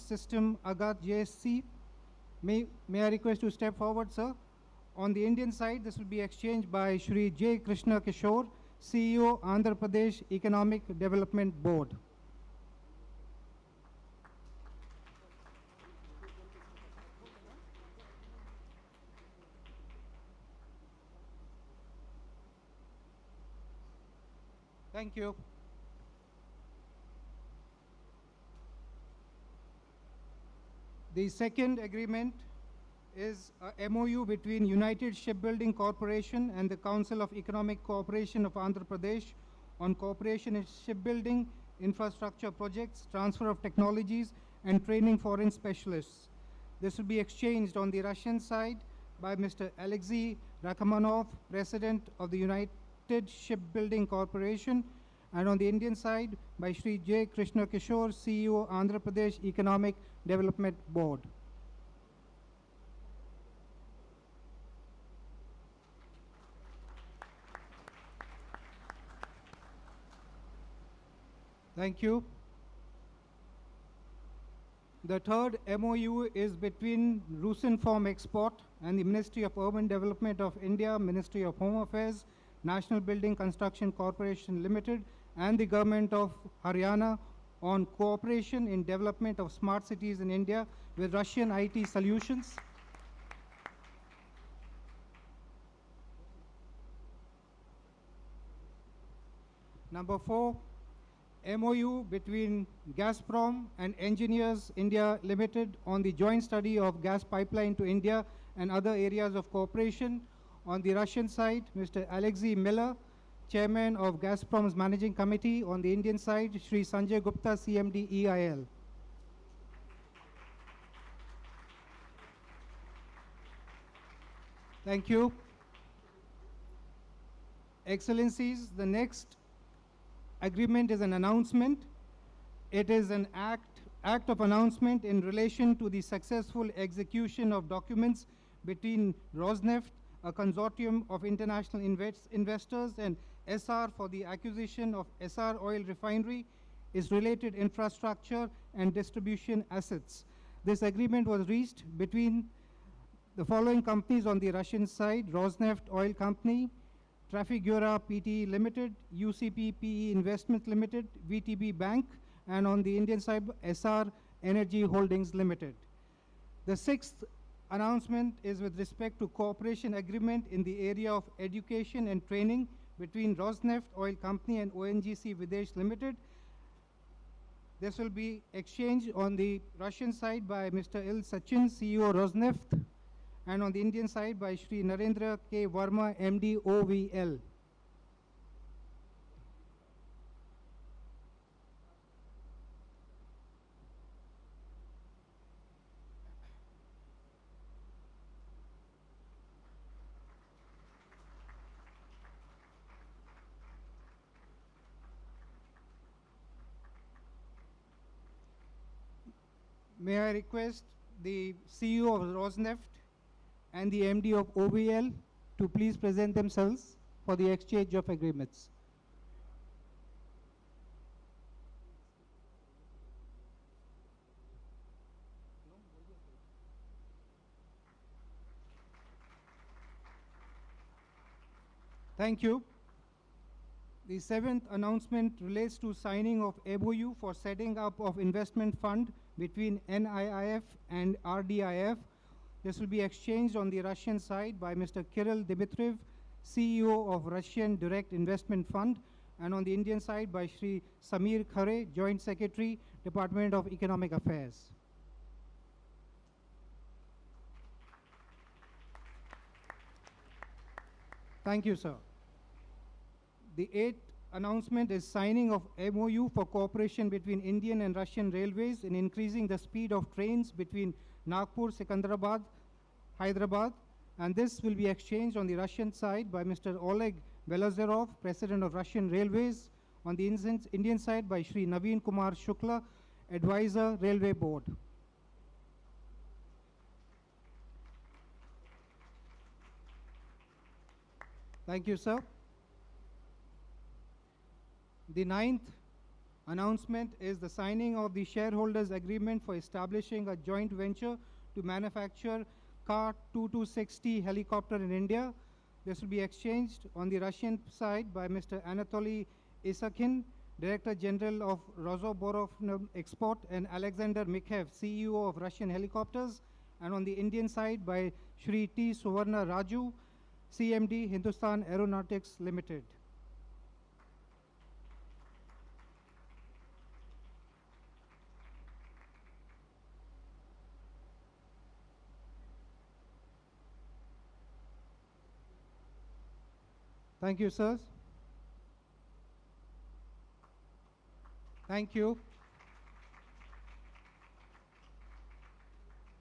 System Agat JSC. May I request to step forward, sir? On the Indian side, this will be exchanged by Shri J. Krishna Kishore, CEO, Andhra Pradesh Economic Development Board. Thank you. The second agreement is a MOU between United Shipbuilding Corporation and the Council of Economic Cooperation of Andhra Pradesh on cooperation in shipbuilding, infrastructure projects, transfer of technologies, and training foreign specialists. This will be exchanged on the Russian side by Mr. Alexei Rakamanov, President of the United Shipbuilding Corporation, and on the Indian side by Shri J. Krishna Kishore, CEO, Andhra Pradesh Economic Development Board. Thank you. The third MOU is between Rusinform Export and the Ministry of Urban Development of India, Ministry of Home Affairs, National Building Construction Corporation Limited, and the Government of Haryana on cooperation in development of smart cities in India with Russian IT solutions. Number 4, MOU between Gazprom and Engineers India Limited on the joint study of gas pipeline to India and other areas of cooperation. On the Russian side, Mr. Alexei Miller, Chairman of Gazprom's Managing Committee. On the Indian side, Shri Sanjay Gupta, CMD EIL. Thank you. Excellencies, the next agreement is an announcement. It is an act of announcement in relation to the successful execution of documents between Rosneft, a consortium of international investors, and SR for the acquisition of SR Oil Refinery, its related infrastructure and distribution assets. This agreement was reached between the following companies on the Russian side: Rosneft Oil Company, Trafigura Pte Limited, UCP PE Investment Limited, VTB Bank, and on the Indian side, SR Energy Holdings Limited. The sixth announcement is with respect to cooperation agreement in the area of education and training between Rosneft Oil Company and ONGC Videsh Limited. This will be exchanged on the Russian side by Mr. Il Sachin, CEO Rosneft, and on the Indian side by Shri Narendra K. Verma, MD OVL. May I request the CEO of Rosneft and the MD of OVL to please present themselves for the exchange of agreements. Thank you. The seventh announcement relates to signing of MOU for setting up of investment fund between NIIF and RDIF. This will be exchanged on the Russian side by Mr. Kirill Dmitriev, CEO of Russian Direct Investment Fund, and on the Indian side by Shri Samir Khare, Joint Secretary, Department of Economic Affairs. Thank you, sir. The eighth announcement is signing of MOU for cooperation between Indian and Russian Railways in increasing the speed of trains between Nagpur, Secunderabad, Hyderabad, and this will be exchanged on the Russian side by Mr. Oleg Belozerov, President of Russian Railways, on the Indian side by Shri Naveen Kumar Shukla, Advisor, Railway Board. Thank you, sir. The ninth announcement is the signing of the shareholders agreement for establishing a joint venture to manufacture Ka-2260 helicopter in India. This will be exchanged on the Russian side by Mr. Anatoly Isakhin, Director General of Rosoborov Export, and Alexander Mikhev, CEO of Russian Helicopters, and on the Indian side by Shri T. Suvarna Raju, CMD, Hindustan Aeronautics Limited. Thank you, sirs. Thank you.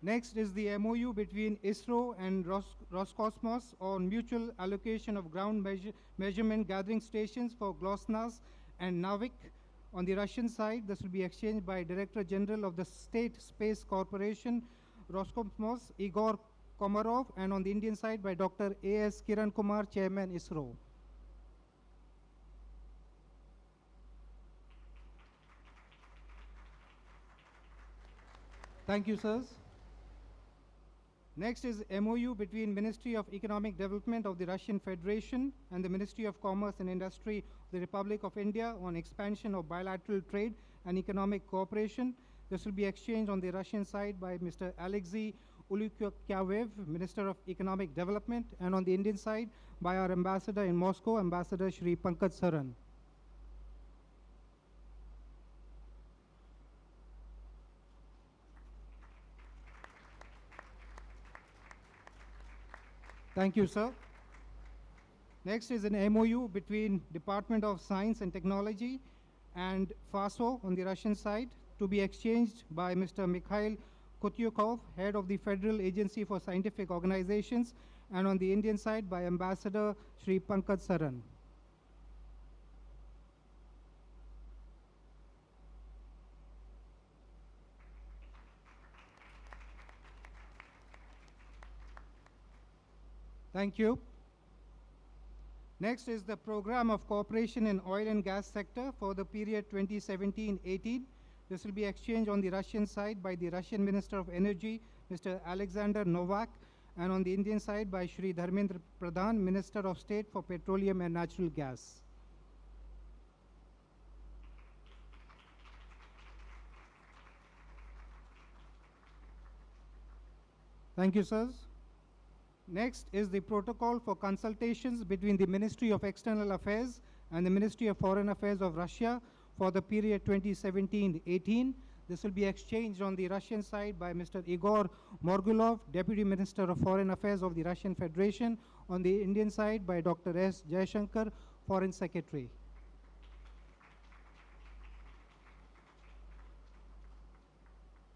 Next is the MOU between ISRO and Roscosmos on mutual allocation of ground measurement gathering stations for GLONASS and NAVIC. On the Russian side, this will be exchanged by Director General of the State Space Corporation, Roscosmos, Igor Komarov, and on the Indian side by Dr. A.S. Kiran Kumar, Chairman, ISRO. Thank you, sirs. Next is MOU between Ministry of Economic Development of the Russian Federation and the Ministry of Commerce and Industry of the Republic of India on expansion of bilateral trade and economic cooperation. This will be exchanged on the Russian side by Mr. Alexei Ulukyavev, Minister of Economic Development, and on the Indian side by our ambassador in Moscow, Ambassador Shri Pankaj Saran. Thank you, sir. Next is an MOU between Department of Science and Technology and FASO on the Russian side to be exchanged by Mr. Mikhail Kotyukov, Head of the Federal Agency for Scientific Organizations, and on the Indian side by Ambassador Shri Pankaj Saran. Thank you. Next is the Program of Cooperation in Oil and Gas Sector for the period 2017-18. This will be exchanged on the Russian side by the Russian Minister of Energy, Mr. Alexander Novak, and on the Indian side by Shri Dharmendra Pradhan, Minister of State for Petroleum and Natural Gas. Thank you, sirs. Next is the protocol for consultations between the Ministry of External Affairs and the Ministry of Foreign Affairs of Russia for the period 2017-18. This will be exchanged on the Russian side by Mr. Igor Morgulov, Deputy Minister of Foreign Affairs of the Russian Federation, on the Indian side by Dr. S. Jaishankar, Foreign Secretary.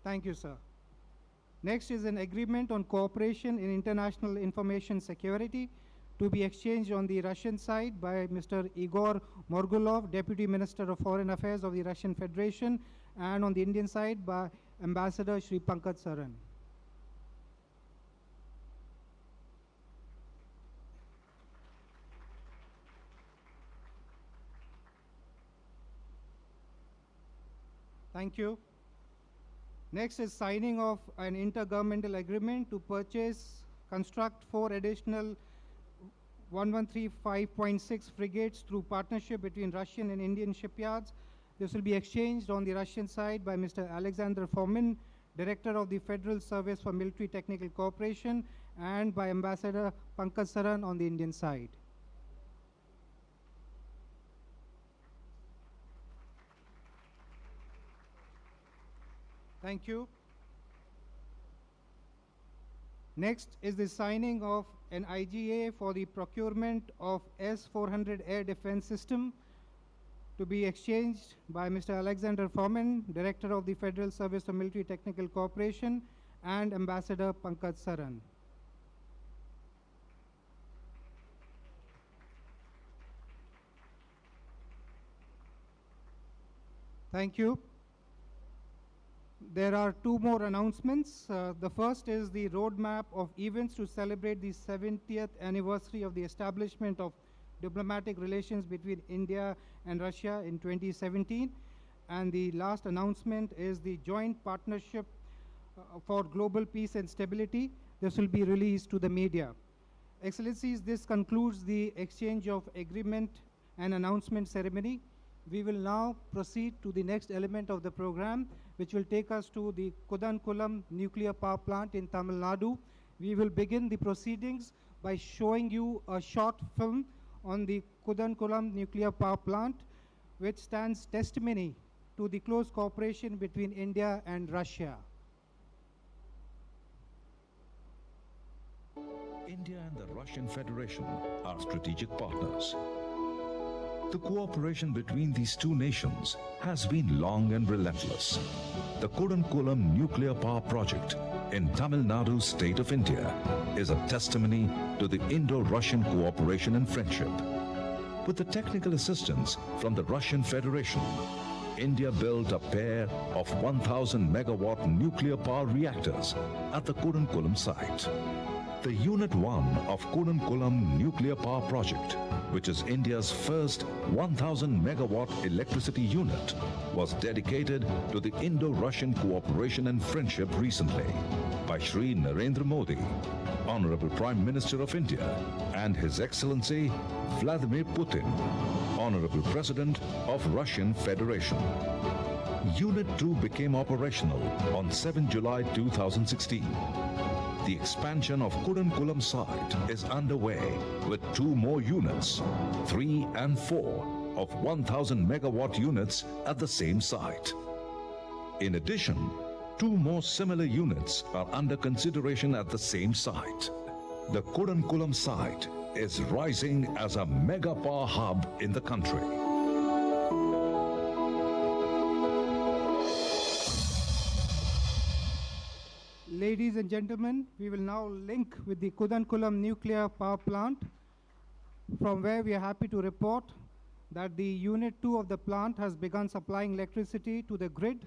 Thank you, sir. Next is an agreement on cooperation in international information security to be exchanged on the Russian side by Mr. Igor Morgulov, Deputy Minister of Foreign Affairs of the Russian Federation, and on the Indian side by Ambassador Shri Pankaj Saran. Thank you. Next is signing of an intergovernmental agreement to construct 4 additional 1135.6 frigates through partnership between Russian and Indian shipyards. This will be exchanged on the Russian side by Mr. Alexander Fomin, Director of the Federal Service for Military Technical Cooperation, and by Ambassador Pankaj Saran on the Indian side. Thank you. Next is the signing of an IGA for the procurement of S-400 air defense system to be exchanged by Mr. Alexander Fomin, Director of the Federal Service for Military Technical Cooperation, and Ambassador Pankaj Saran. Thank you. There are 2 more announcements. The first is the roadmap of events to celebrate the 70th anniversary of the establishment of diplomatic relations between India and Russia in 2017. And the last announcement is the joint partnership for global peace and stability. This will be released to the media. Excellencies, this concludes the exchange of agreement and announcement ceremony. We will now proceed to the next element of the program, which will take us to the Kudankulam nuclear power plant in Tamil Nadu. We will begin the proceedings by showing you a short film on the Kudankulam nuclear power plant, which stands testimony to the close cooperation between India and Russia. India and the Russian Federation are strategic partners. The cooperation between these two nations has been long and relentless. The Kudankulam nuclear power project in Tamil Nadu state of India is a testimony to the Indo-Russian cooperation and friendship. With the technical assistance from the Russian Federation, India built a pair of 1,000 megawatt nuclear power reactors at the Kudankulam site. The Unit 1 of Kudankulam nuclear power project, which is India's first 1,000 megawatt electricity unit, was dedicated to the Indo-Russian cooperation and friendship recently by Shri Narendra Modi, Honorable Prime Minister of India, and His Excellency Vladimir Putin, Honorable President of Russian Federation. Unit 2 became operational on 7 July 2016. The expansion of Kudankulam site is underway with 2 more units, 3 and 4 of 1,000 megawatt units at the same site. In addition, 2 more similar units are under consideration at the same site. The Kudankulam site is rising as a mega power hub in the country. Ladies and gentlemen, we will now link with the Kudankulam nuclear power plant, from where we are happy to report that the Unit 2 of the plant has begun supplying electricity to the grid.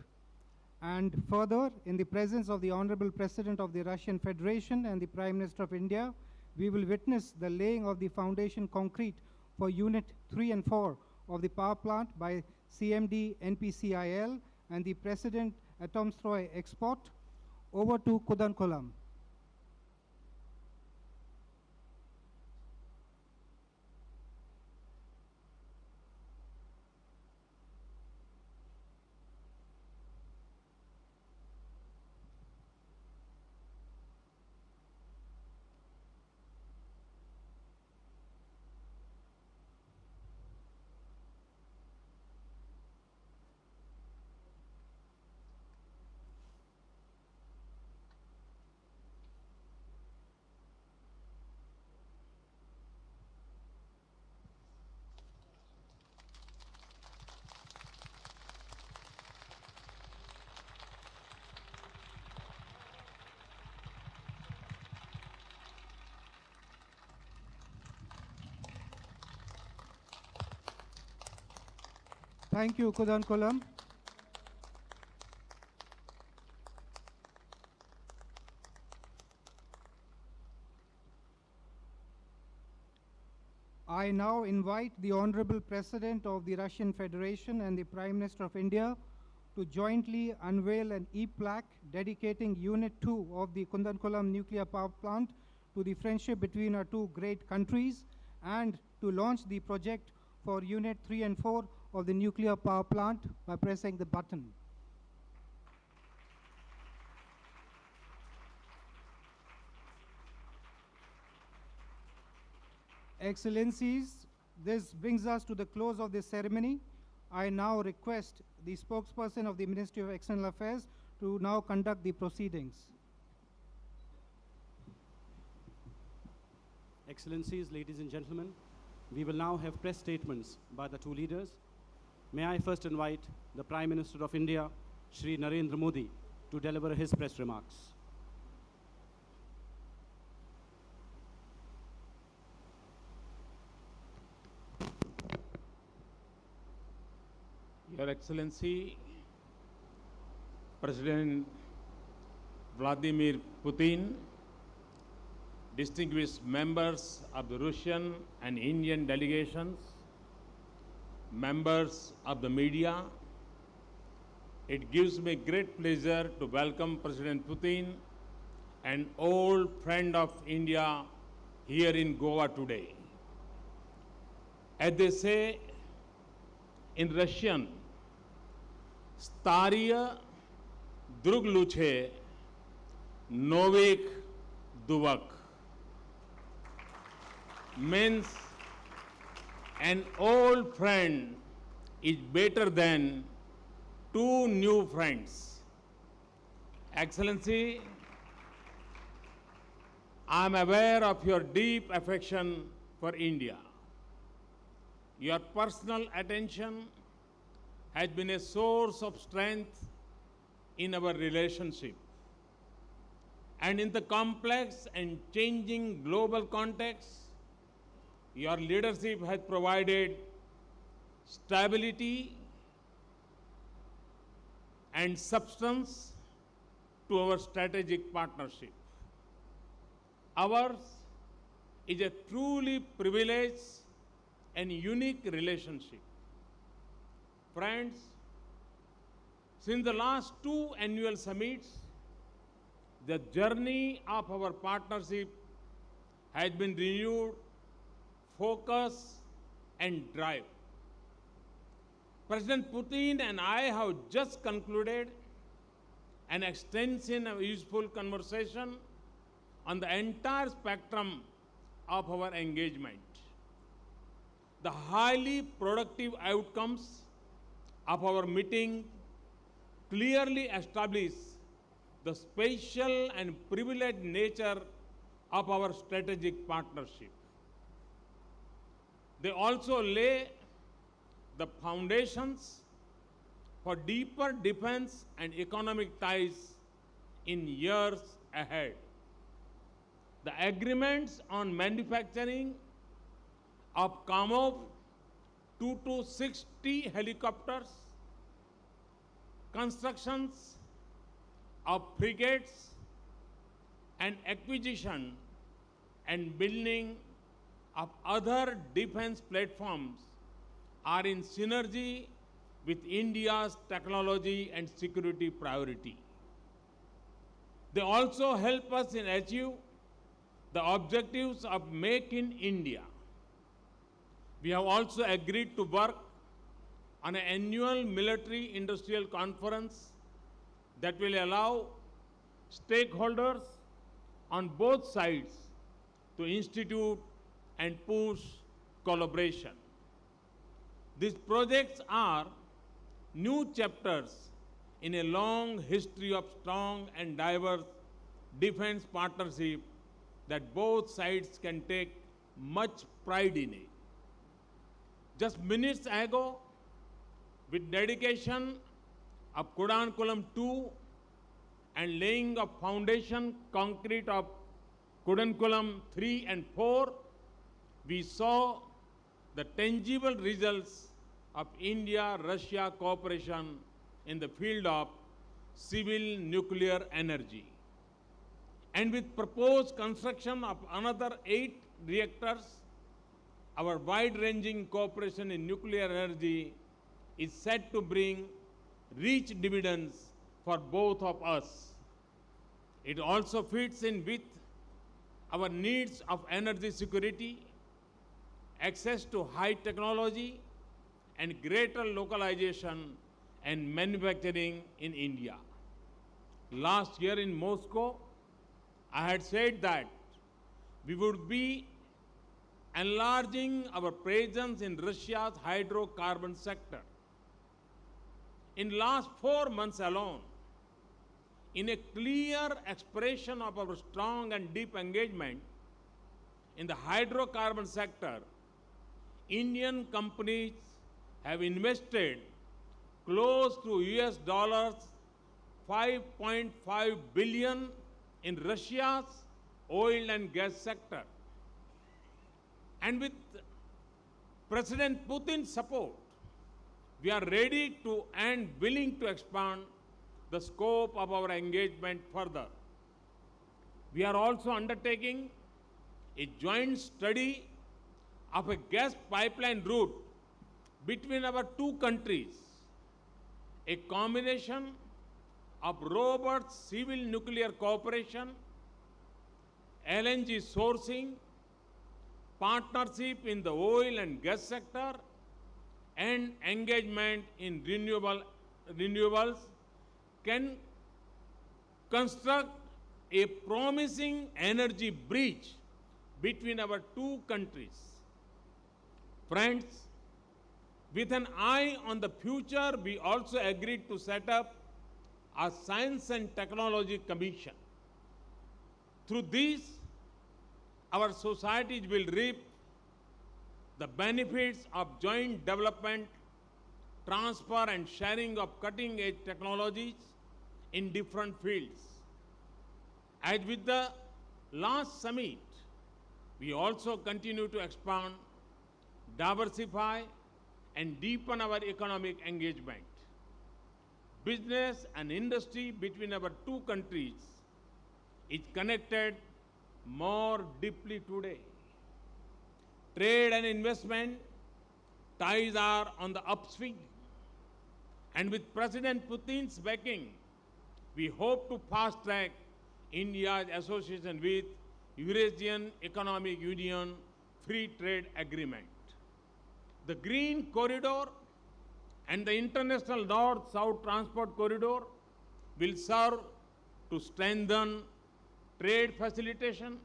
And further, in the presence of the Honorable President of the Russian Federation and the Prime Minister of India, we will witness the laying of the foundation concrete for Unit 3 and 4 of the power plant by CMD NPCIL and the President Atomstroy Export. Over to Kudankulam. Thank you, Kudankulam. I now invite the Honorable President of the Russian Federation and the Prime Minister of India to jointly unveil an e-plaque dedicating Unit 2 of the Kudankulam nuclear power plant to the friendship between our 2 great countries, and to launch the project for Unit 3 and 4 of the nuclear power plant by pressing the button. Excellencies, this brings us to the close of this ceremony. I now request the spokesperson of the Ministry of External Affairs to now conduct the proceedings. Excellencies, ladies and gentlemen, we will now have press statements by the 2 leaders. May I first invite the Prime Minister of India, Shri Narendra Modi, to deliver his press remarks. Your Excellency, President Vladimir Putin, distinguished members of the Russian and Indian delegations, members of the media, it gives me great pleasure to welcome President Putin, an old friend of India, here in Goa today. As they say in Russian, Starya drug luce, novik duvak, means an old friend is better than two new friends. Excellency, I am aware of your deep affection for India. Your personal attention has been a source of strength in our relationship. And in the complex and changing global context, your leadership has provided stability and substance to our strategic partnership. Ours is a truly privileged and unique relationship. Friends, since the last two annual summits, the journey of our partnership has been renewed, focus and drive. President Putin and I have just concluded an extensive and useful conversation on the entire spectrum of our engagement. The highly productive outcomes of our meeting clearly establish the special and privileged nature of our strategic partnership. They also lay the foundations for deeper defense and economic ties in years ahead. The agreements on manufacturing of Kamov 2-60 helicopters, constructions of frigates, and acquisition and building of other defense platforms are in synergy with India's technology and security priority. They also help us in achieve the objectives of Make in India. We have also agreed to work on an annual military industrial conference that will allow stakeholders on both sides to institute and push collaboration. These projects are new chapters in a long history of strong and diverse defense partnership that both sides can take much pride in it. Just minutes ago, with dedication of Kudankulam 2 and laying of foundation concrete of Kudankulam 3 and 4, we saw the tangible results of India-Russia cooperation in the field of civil nuclear energy. And with proposed construction of another 8 reactors, our wide-ranging cooperation in nuclear energy is set to bring rich dividends for both of us. It also fits in with our needs of energy security, access to high technology, and greater localization and manufacturing in India. Last year in Moscow, I had said that we would be enlarging our presence in Russia's hydrocarbon sector. In last 4 months alone, in a clear expression of our strong and deep engagement in the hydrocarbon sector, Indian companies have invested close to US dollars 5.5 billion in Russia's oil and gas sector. And with President Putin's support, we are ready to and willing to expand the scope of our engagement further. We are also undertaking a joint study of a gas pipeline route between our two countries, a combination of robust civil nuclear cooperation, LNG sourcing, partnership in the oil and gas sector, and engagement in renewables can construct a promising energy bridge between our two countries. Friends, with an eye on the future, we also agreed to set up a Science and Technology Commission. Through this, our societies will reap the benefits of joint development, transfer and sharing of cutting-edge technologies in different fields. As with the last summit, we also continue to expand, diversify, and deepen our economic engagement. Business and industry between our two countries is connected more deeply today. Trade and investment ties are on the upswing. And with President Putin's backing, we hope to fast-track India's association with Eurasian Economic Union Free Trade Agreement. The Green Corridor and the International North-South Transport Corridor will serve to strengthen trade facilitation,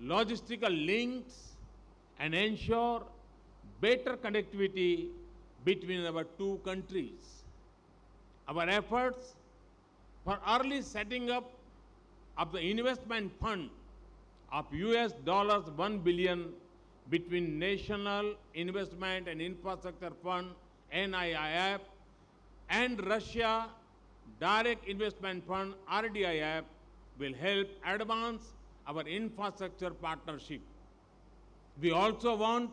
logistical links, and ensure better connectivity between our two countries. Our efforts for early setting up of the investment fund of $1 billion between National Investment and Infrastructure Fund (NIIF) and Russia Direct Investment Fund (RDIF) will help advance our infrastructure partnership. We also want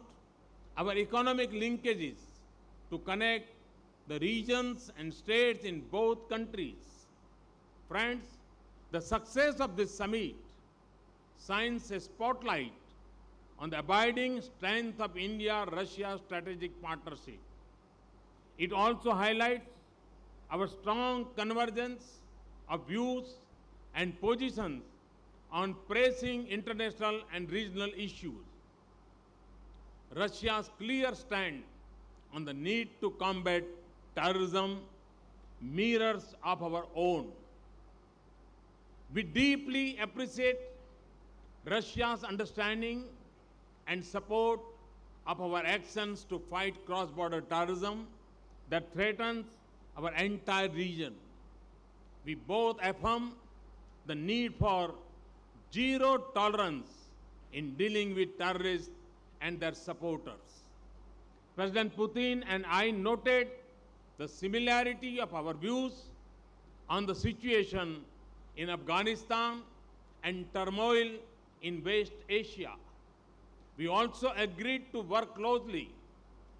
our economic linkages to connect the regions and states in both countries. Friends, the success of this summit shines a spotlight on the abiding strength of India-Russia strategic partnership. It also highlights our strong convergence of views and positions on pressing international and regional issues. Russia's clear stand on the need to combat terrorism mirrors of our own. We deeply appreciate Russia's understanding and support of our actions to fight cross-border terrorism that threatens our entire region. We both affirm the need for zero tolerance in dealing with terrorists and their supporters. President Putin and I noted the similarity of our views on the situation in Afghanistan and turmoil in West Asia. We also agreed to work closely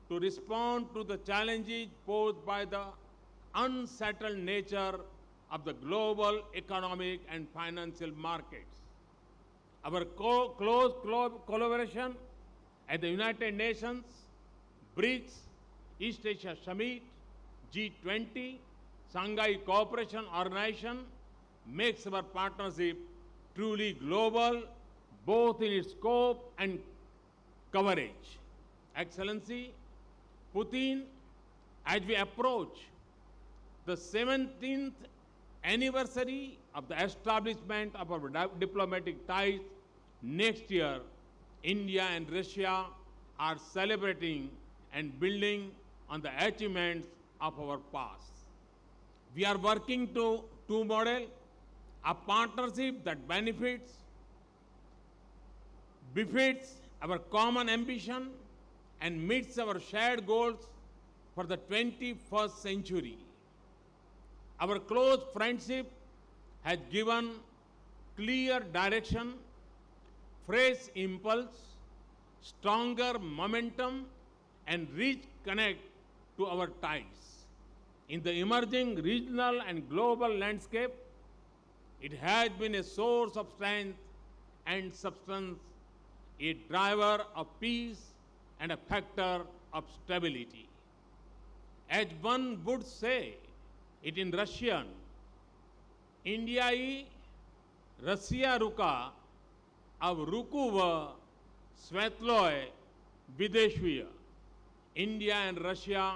to respond to the challenges posed by the unsettled nature of the global economic and financial markets. Our close collaboration at the United Nations, BRICS, East Asia Summit, G20, Shanghai Cooperation Organization makes our partnership truly global, both in its scope and coverage. Excellency, Putin, as we approach the 17th anniversary of the establishment of our diplomatic ties next year, India and Russia are celebrating and building on the achievements of our past. We are working to model a partnership that befits our common ambition and meets our shared goals for the 21st century. Our close friendship has given clear direction, fresh impulse, stronger momentum, and rich connect to our ties. In the emerging regional and global landscape, it has been a source of strength and substance, a driver of peace and a factor of stability. as one would say it in Russian, India ही रसिया रुका अब रुकू व Svetloy Videshviya. India and Russia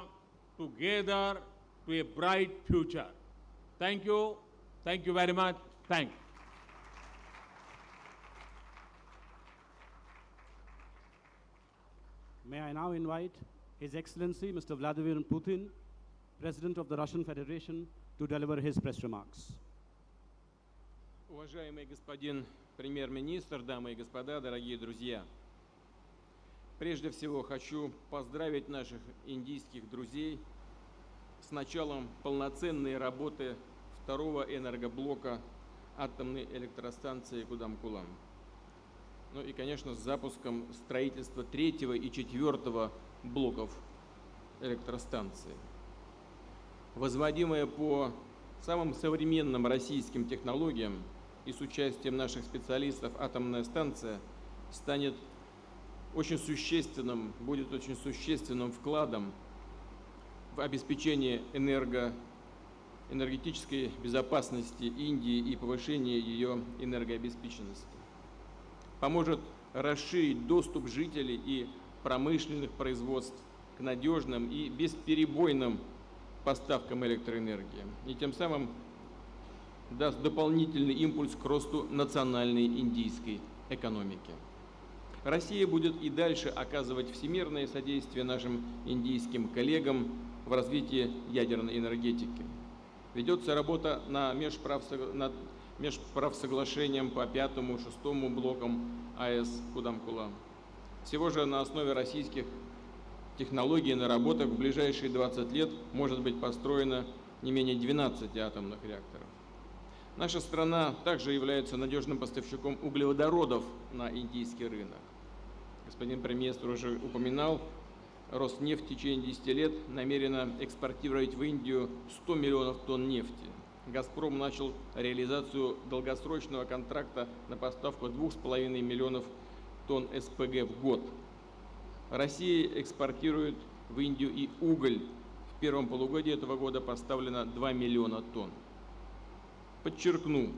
together to a bright future. Thank you. Thank you very much. Thank you. May I now invite His Excellency Mr. Vladimir Putin, President of the Russian Federation, to deliver his press remarks. Уважаемый господин премьер-министр, дамы и господа, дорогие друзья! Прежде всего хочу поздравить наших индийских друзей с началом полноценной работы второго энергоблока атомной электростанции Кудам-Кулам. Ну и, конечно, с запуском строительства третьего и четвертого блоков электростанции. Возводимая по самым современным российским технологиям и с участием наших специалистов атомная станция станет будет очень существенным вкладом в обеспечение энергетической безопасности Индии и повышение ее энергообеспеченности. Поможет расширить доступ жителей и промышленных производств к надежным и бесперебойным поставкам электроэнергии и тем самым даст дополнительный импульс к росту национальной индийской экономики. Россия будет и дальше оказывать всемирное содействие нашим индийским коллегам в развитии ядерной энергетики. Ведется работа над межправсоглашением по 5-6 блокам АЭС Кудам-Кулам. Всего же на основе российских технологий и наработок в ближайшие 20 лет может быть построено не менее 12 атомных реакторов. Наша страна также является надежным поставщиком углеводородов на индийский рынок. Господин премьер-министр уже упоминал, Роснефть в течение 10 лет намерена экспортировать в Индию 100 миллионов тонн нефти. «Газпром» начал реализацию долгосрочного контракта на поставку 2,5 миллионов тонн СПГ в год. Россия экспортирует в Индию и уголь. В первом полугодии этого года поставлено 2 миллиона тонн. Подчеркну,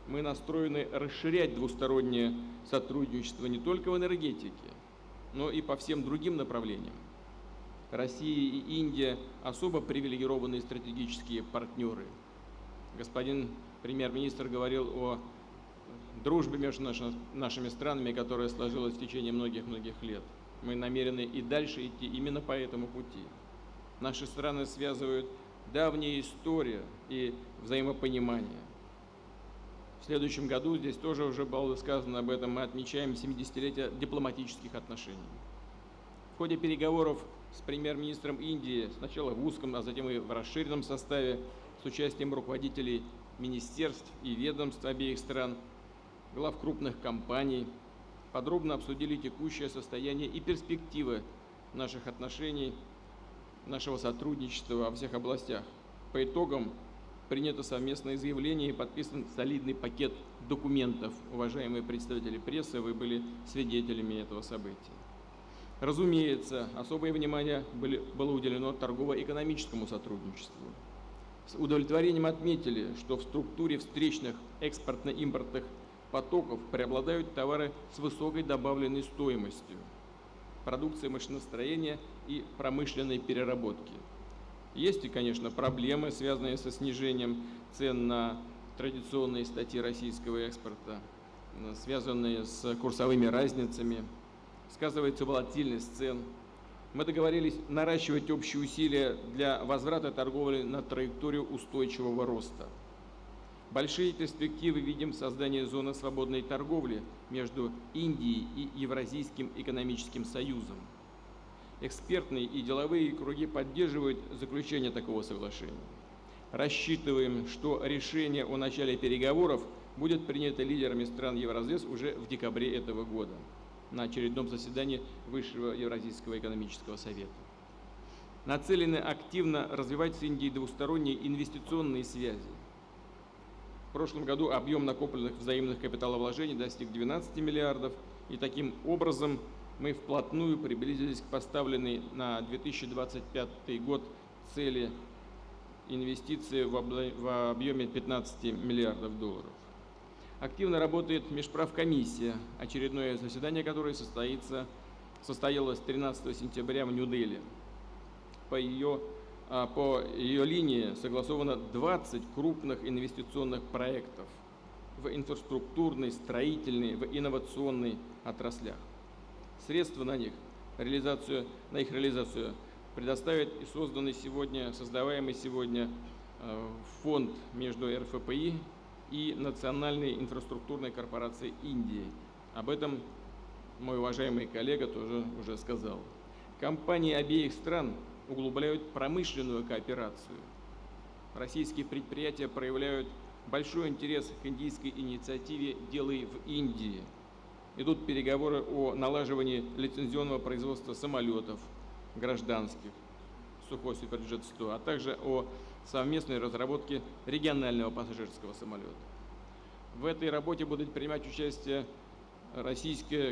мы настроены расширять двустороннее сотрудничество не только в энергетике, но и по всем другим направлениям. Россия и Индия особо привилегированные стратегические партнеры. Господин премьер-министр говорил о дружбе между нашими странами, которая сложилась в течение многих-многих лет. Мы намерены и дальше идти именно по этому пути. Наши страны связывают давняя история и взаимопонимание. В следующем году, здесь тоже уже было сказано об этом, мы отмечаем 70-летие дипломатических отношений. В ходе переговоров с премьер-министром Индии, сначала в узком, а затем и в расширенном составе, с участием руководителей министерств и ведомств обеих стран, глав крупных компаний, подробно обсудили текущее состояние и перспективы наших отношений, нашего сотрудничества во всех областях. По итогам принято совместное заявление и подписан солидный пакет документов. Уважаемые представители прессы, вы были свидетелями этого события. Разумеется, особое внимание было уделено торгово-экономическому сотрудничеству. С удовлетворением отметили, что в структуре встречных экспортно-импортных потоков преобладают товары с высокой добавленной стоимостью, продукция машиностроения и промышленной переработки. Есть и, конечно, проблемы, связанные со снижением цен на традиционные статьи российского экспорта, связанные с курсовыми разницами. Сказывается волатильность цен. Мы договорились наращивать общие усилия для возврата торговли на траекторию устойчивого роста. Большие перспективы видим в создании зоны свободной торговли между Индией и Евразийским экономическим союзом. Экспертные и деловые круги поддерживают заключение такого соглашения. Рассчитываем, что решение о начале переговоров будет принято лидерами стран Евразес уже в декабре этого года на очередном заседании Высшего Евразийского экономического совета. Нацелены активно развивать с Индией двусторонние инвестиционные связи. В прошлом году объем накопленных взаимных капиталовложений достиг 12 миллиардов, и таким образом мы вплотную приблизились к поставленной на 2025 год цели инвестиции в объеме 15 миллиардов долларов. Активно работает межправкомиссия, очередное заседание которой состоялось 13 сентября в Нью-Дели. По ее линии согласовано 20 крупных инвестиционных проектов в инфраструктурной, строительной, в инновационной отраслях. Средства на их реализацию предоставит и создаваемый сегодня фонд между РФПИ и Национальной инфраструктурной корпорацией Индии. Об этом мой уважаемый коллега тоже уже сказал. Компании обеих стран углубляют промышленную кооперацию. Российские предприятия проявляют большой интерес к индийской инициативе «Делай в Индии». Идут переговоры о налаживании лицензионного производства самолетов гражданских Сухой Суперджет-100, а также о совместной разработке регионального пассажирского самолета. В этой работе будут принимать участие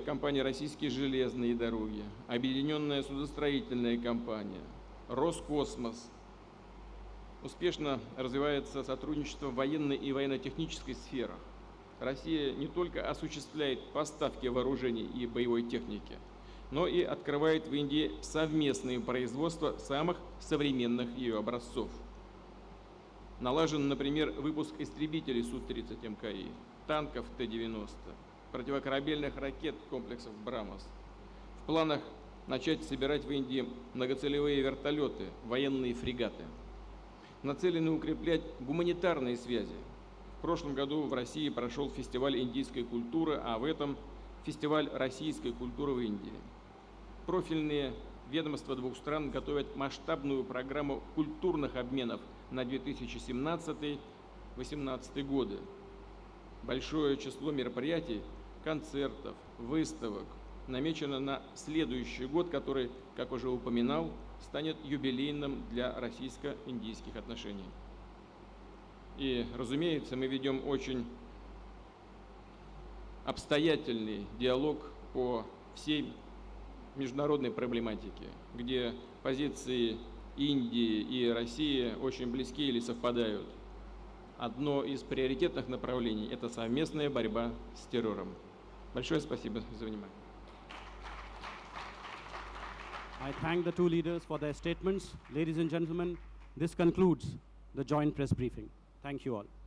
компания «Российские железные дороги», Объединенная судостроительная компания, Роскосмос. Успешно развивается сотрудничество в военной и военно-технической сферах. Россия не только осуществляет поставки вооружений и боевой техники, но и открывает в Индии совместные производства самых современных ее образцов. Налажен, например, выпуск истребителей Су-30 МКИ, танков Т-90, противокорабельных ракет комплексов «Брамос». В планах начать собирать в Индии многоцелевые вертолеты, военные фрегаты. Нацелены укреплять гуманитарные связи. В прошлом году в России прошел фестиваль индийской культуры, а в этом фестиваль российской культуры в Индии. Профильные ведомства двух стран готовят масштабную программу культурных обменов на 2017-2018 годы. Большое число мероприятий, концертов, выставок намечено на следующий год, который, как уже упоминал, станет юбилейным для российско-индийских отношений. И, разумеется, мы ведем очень обстоятельный диалог по всей международной проблематике, где позиции Индии и России очень близки или совпадают. Одно из приоритетных направлений – это совместная борьба с террором. Большое спасибо за внимание. I thank the two leaders for their statements. Ladies and gentlemen, this concludes the joint press briefing. Thank you all.